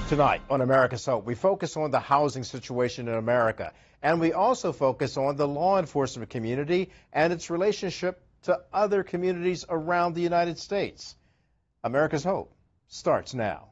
Tonight on America's Hope, we focus on the housing situation in America, and we also focus on the law enforcement community and its relationship to other communities around the United States. America's Hope starts now.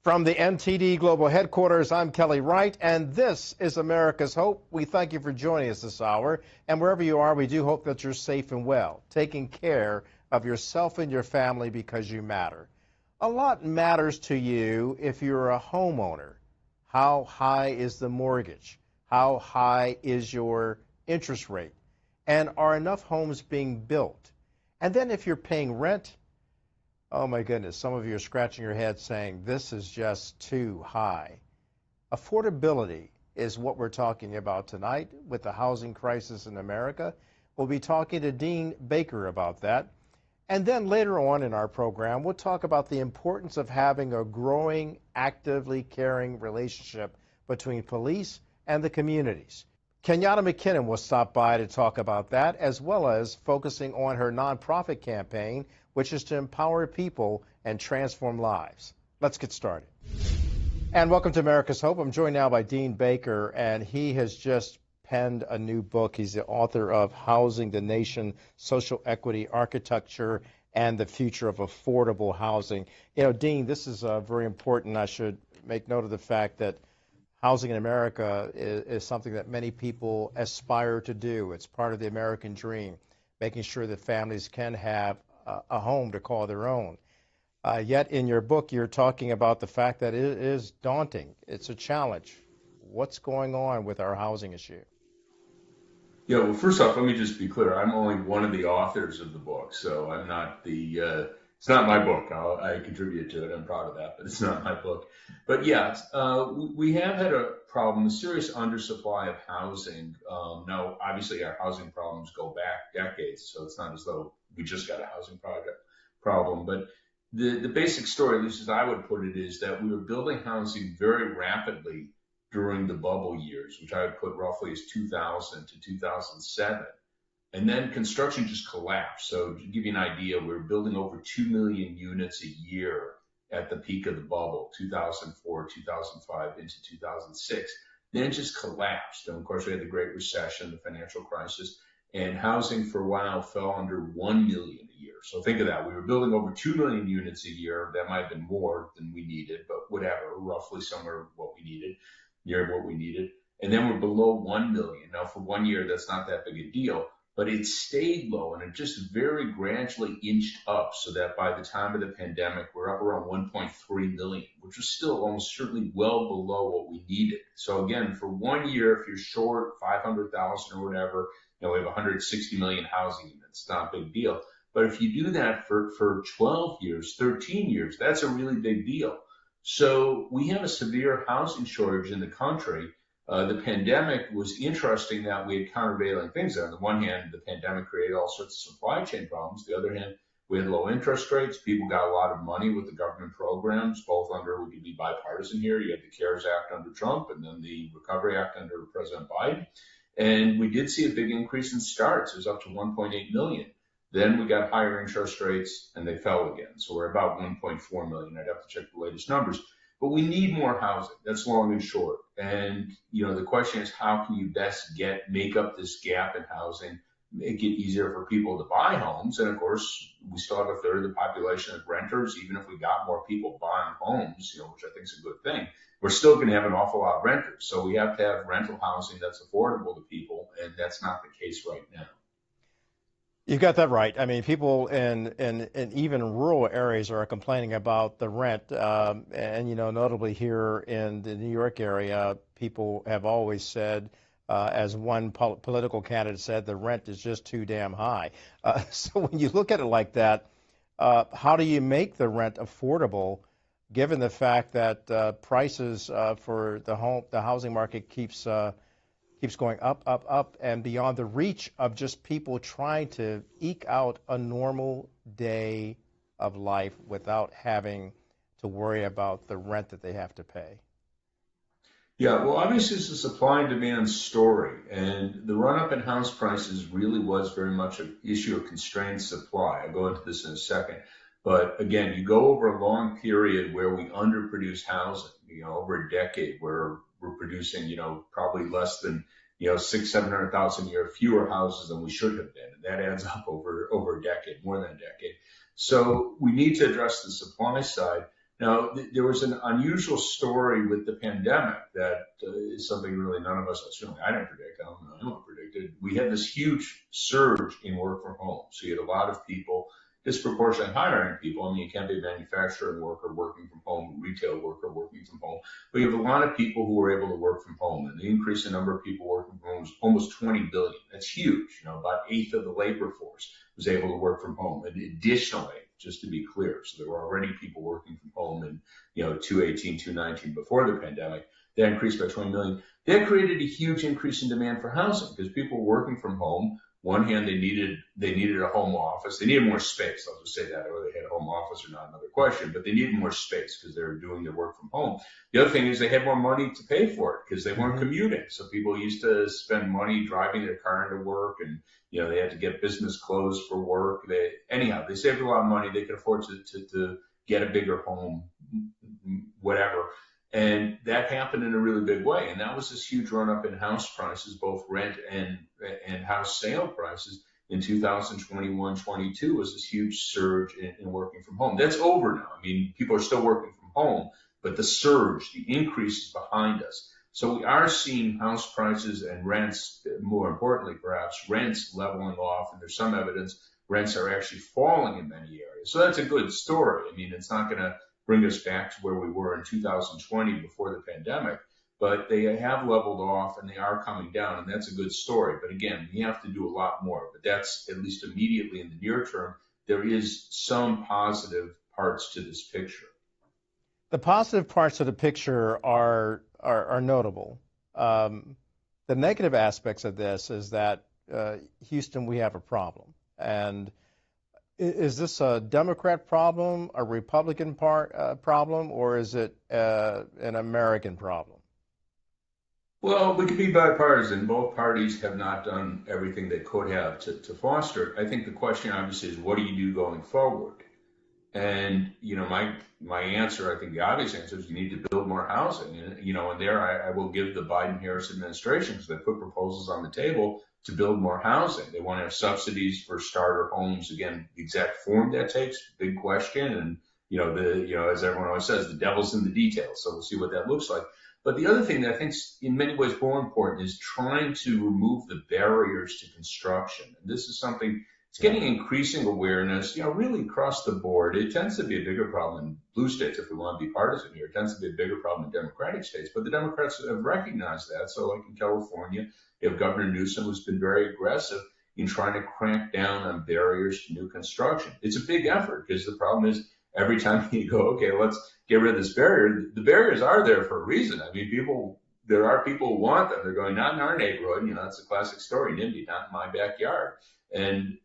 From the MTD Global Headquarters, I'm Kelly Wright, and this is America's Hope. We thank you for joining us this hour, and wherever you are, we do hope that you're safe and well, taking care of yourself and your family because you matter. A lot matters to you if you're a homeowner. How high is the mortgage? How high is your interest rate? And are enough homes being built? And then if you're paying rent, oh my goodness, some of you are scratching your head saying this is just too high. Affordability is what we're talking about tonight with the housing crisis in America. We'll be talking to Dean Baker about that. And then later on in our program, we'll talk about the importance of having a growing, actively caring relationship between police and the communities. Kenyatta McKinnon will stop by to talk about that, as well as focusing on her nonprofit campaign, which is to empower people and transform lives. Let's get started. And welcome to America's Hope. I'm joined now by Dean Baker, and he has just penned a new book. He's the author of Housing the Nation, Social Equity, Architecture, and the Future of Affordable Housing. You know, Dean, this is very important. I should make note of the fact that housing in America is something that many people aspire to do. It's part of the American dream, making sure that families can have a home to call their own. Yet in your book, you're talking about the fact that it is daunting. It's a challenge. What's going on with our housing issue? Yeah, well, first off, let me just be clear. I'm only one of the authors of the book, so I'm not the, it's not my book. I contribute to it. I'm proud of that, but it's not my book. But yeah, we have had a problem, a serious undersupply of housing. Now, obviously, our housing problems go back decades, so it's not as though we just got a housing problem. But the basic story, at least as I would put it, is that we were building housing very rapidly during the bubble years, which I would put roughly as 2000 to 2007. And then construction just collapsed. So to give you an idea, we were building over 2 million units a year at the peak of the bubble, 2004, 2005 into 2006. Then it just collapsed. And of course, we had the Great Recession, the financial crisis, and housing for a while fell under 1 million a year. So think of that. We were building over 2 million units a year. That might have been more than we needed, but whatever, roughly somewhere what we needed, near what we needed. And then we're below 1 million. Now, for 1 year, that's not that big a deal, but it stayed low and it just very gradually inched up so that by the time of the pandemic, we're up around 1.3 million, which was still almost certainly well below what we needed. So again, for 1 year, if you're short 500,000 or whatever, we have 160 million housing units. It's not a big deal. But if you do that for 12 years, 13 years, that's a really big deal. So we have a severe housing shortage in the country. The pandemic was interesting that we had countervailing things. On the one hand, the pandemic created all sorts of supply chain problems. The other hand, we had low interest rates. People got a lot of money with the government programs, both under, we could be bipartisan here. You had the CARES Act under Trump and then the Recovery Act under President Biden. And we did see a big increase in starts. It was up to 1.8 million. Then we got higher interest rates and they fell again. So we're about 1.4 million. I'd have to check the latest numbers. But we need more housing. That's long and short. And, the question is, how can you best make up this gap in housing, make it easier for people to buy homes? And of course, we still have a third of the population of renters. Even if we got more people buying homes, which I think is a good thing, we're still going to have an awful lot of renters. So we have to have rental housing that's affordable to people. And that's not the case right now. You've got that right. I mean, people in even rural areas are complaining about the rent. And, notably here in the New York area, people have always said, as one political candidate said, the rent is just too damn high. So when you look at it like that, how do you make the rent affordable, given the fact that prices for the housing market keeps going up, and beyond the reach of just people trying to eke out a normal day of life without having to worry about the rent that they have to pay? Yeah, well, obviously it's a supply and demand story, and the run-up in house prices really was very much an issue of constrained supply. I'll go into this in a second. But again, you go over a long period where we underproduce housing, over a decade where we're producing, probably less than, 700,000 a year fewer houses than we should have been. And that adds up over a decade, more than a decade. So we need to address the supply side. Now, there was an unusual story with the pandemic that is something really none of us, certainly I didn't predict, I don't know anyone predicted. We had this huge surge in work from home. So you had a lot of people, disproportionately higher end people. I mean, you can't be a manufacturing worker working from home, a retail worker working from home. But you have a lot of people who were able to work from home. And the increase in number of people working from home was almost 20 billion. That's huge. About an eighth of the labor force was able to work from home. And additionally, just to be clear, so there were already people working from home in, 2018, 2019 before the pandemic. That increased by 20 million. That created a huge increase in demand for housing because people were working from home. One hand, they needed a home office. They needed more space. I'll just say that, whether they had a home office or not, another question. But they needed more space because they were doing their work from home. The other thing is they had more money to pay for it because they weren't commuting. So people used to spend money driving their car into work, and they had to get business clothes for work. They saved a lot of money. They could afford to get a bigger home, whatever. And that happened in a really big way. And that was this huge run up in house prices, both rent and house sale prices in 2021, 22 was this huge surge in working from home. That's over now. I mean, people are still working from home, but the surge, the increase is behind us. So we are seeing house prices and rents, more importantly, perhaps rents leveling off. And there's some evidence rents are actually falling in many areas. So that's a good story. I mean, it's not going to bring us back to where we were in 2020 before the pandemic, but they have leveled off and they are coming down, and that's a good story. But again, we have to do a lot more, but that's at least immediately in the near term. There is some positive parts to this picture. The positive parts of the picture are notable. The negative aspects of this is that Houston, we have a problem. And is this a Democrat problem, a Republican problem, or is it an American problem? Well, we could be bipartisan. Both parties have not done everything they could have to foster it. I think the question obviously is, what do you do going forward? And, my answer, I think the obvious answer is you need to build more housing. And, and there I will give the Biden-Harris administration, because they put proposals on the table to build more housing. They want to have subsidies for starter homes. Again, the exact form that takes, big question. And, as everyone always says, the devil's in the details. So we'll see what that looks like. But the other thing that I think is in many ways more important is trying to remove the barriers to construction. And this is something, it's getting increasing awareness, really across the board. It tends to be a bigger problem in blue states, if we want to be partisan here. It tends to be a bigger problem in Democratic states. But the Democrats have recognized that. So like in California, you have Governor Newsom, who's been very aggressive in trying to crack down on barriers to new construction. It's a big effort because the problem is every time you go, okay, let's get rid of this barrier, the barriers are there for a reason. I mean, there are people who want them. They're going, not in our neighborhood. That's a classic story. NIMBY, not in my backyard. And,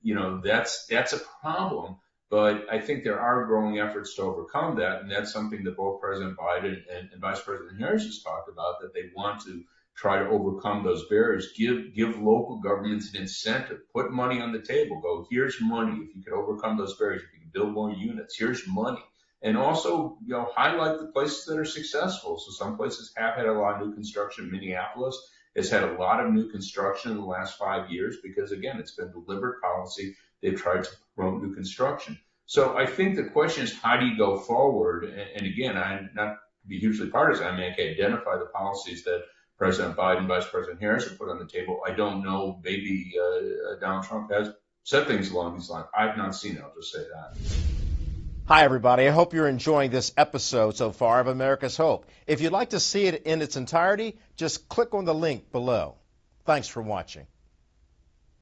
that's a problem. But I think there are growing efforts to overcome that. And that's something that both President Biden and Vice President Harris has talked about, that they want to try to overcome those barriers, give local governments an incentive, put money on the table, go, here's money. If you could overcome those barriers, if you can build more units, here's money. And also, highlight the places that are successful. So some places have had a lot of new construction. Minneapolis has had a lot of new construction in the last 5 years because, again, it's been deliberate policy. They've tried to promote new construction. So I think the question is, how do you go forward? And again, I'm not to be hugely partisan. I mean, I can identify the policies that President Biden, Vice President Harris have put on the table. I don't know, maybe Donald Trump has said things along these lines. I've not seen it, I'll just say that. Hi, everybody. I hope you're enjoying this episode so far of America's Hope. If you'd like to see it in its entirety, just click on the link below. Thanks for watching.